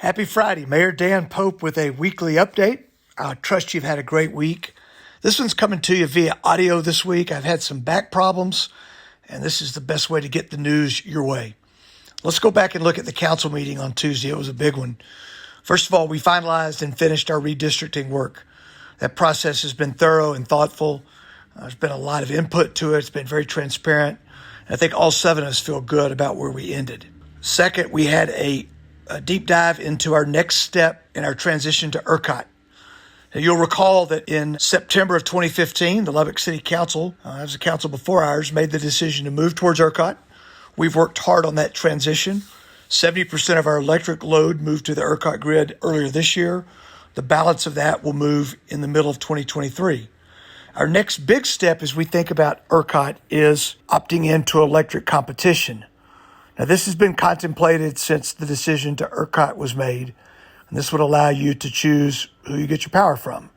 Happy Friday. Mayor Dan Pope with a weekly update. I trust you've had a great week. This one's coming to you via audio this week. I've had some back problems, and this is the best way to get the news your way. Let's go back and look at the council meeting on Tuesday. It was a big one. First of all, we finalized and finished our redistricting work. That process has been thorough and thoughtful. There's been a lot of input to it. It's been very transparent. I think all seven of us feel good about where we ended. Second, we had a deep dive into our next step in our transition to ERCOT. Now, you'll recall that in September of 2015, the Lubbock City Council, as a council before ours, made the decision to move towards ERCOT. We've worked hard on that transition. 70% of our electric load moved to the ERCOT grid earlier this year. The balance of that will move in the middle of 2023. Our next big step as we think about ERCOT is opting into electric competition. Now, this has been contemplated since the decision to ERCOT was made, and this would allow you to choose who you get your power from.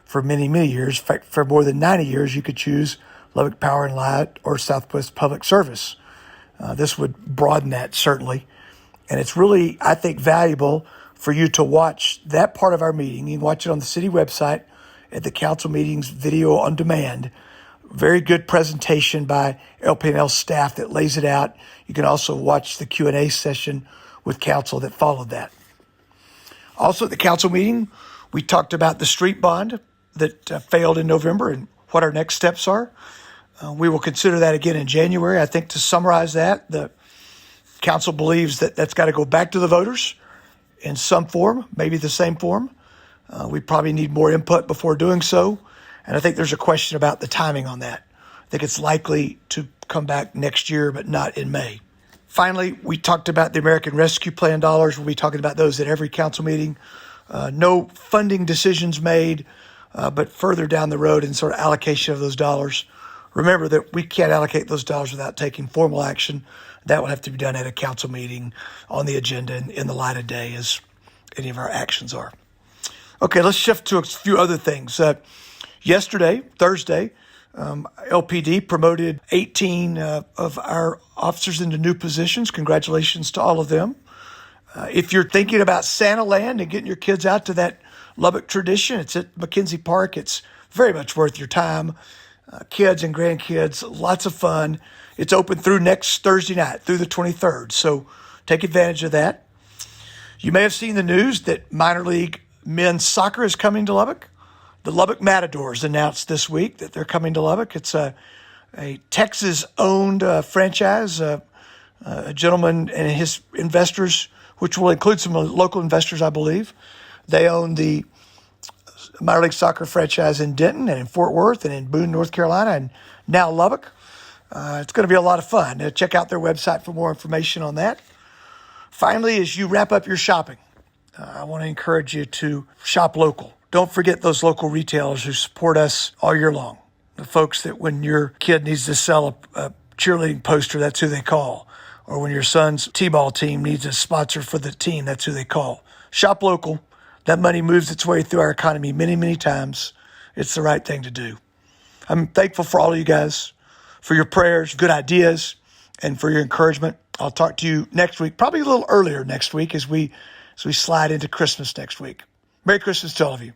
For many, many years, in fact, for more than 90 years, you could choose Lubbock Power and Light or Southwest Public Service. This would broaden that, certainly. And it's really, I think, valuable for you to watch that part of our meeting. You can watch it on the city website at the council meetings video on demand. Very good presentation by LPNL staff that lays it out. You can also watch the Q&A session with council that followed that. Also at the council meeting, we talked about the street bond that failed in November and what our next steps are. We will consider that again in January. I think to summarize that, the council believes that that's got to go back to the voters in some form, maybe the same form. We probably need more input before doing so. And I think there's a question about the timing on that. I think it's likely to come back next year, but not in May. Finally, we talked about the American Rescue Plan dollars. We'll be talking about those at every council meeting. No funding decisions made, but further down the road in sort of allocation of those dollars. Remember that we can't allocate those dollars without taking formal action. That will have to be done at a council meeting on the agenda and in the light of day as any of our actions are. Okay, let's shift to a few other things. Yesterday, Thursday, LPD promoted 18 of our officers into new positions. Congratulations to all of them. If you're thinking about Santa Land and getting your kids out to that Lubbock tradition, it's at McKenzie Park. It's very much worth your time. Kids and grandkids, lots of fun. It's open through next Thursday night, through the 23rd. So take advantage of that. You may have seen the news that minor league men's soccer is coming to Lubbock. The Lubbock Matadors announced this week that they're coming to Lubbock. It's a Texas-owned franchise. A gentleman and his investors, which will include some local investors, I believe. They own the minor league soccer franchise in Denton and in Fort Worth and in Boone, North Carolina, and now Lubbock. It's going to be a lot of fun. Check out their website for more information on that. Finally, as you wrap up your shopping, I want to encourage you to shop local. Don't forget those local retailers who support us all year long. The folks that when your kid needs to sell a cheerleading poster, that's who they call. Or when your son's t-ball team needs a sponsor for the team, that's who they call. Shop local. That money moves its way through our economy many, many times. It's the right thing to do. I'm thankful for all of you guys, for your prayers, good ideas, and for your encouragement. I'll talk to you next week, probably a little earlier next week as we slide into Christmas next week. Merry Christmas to all of you.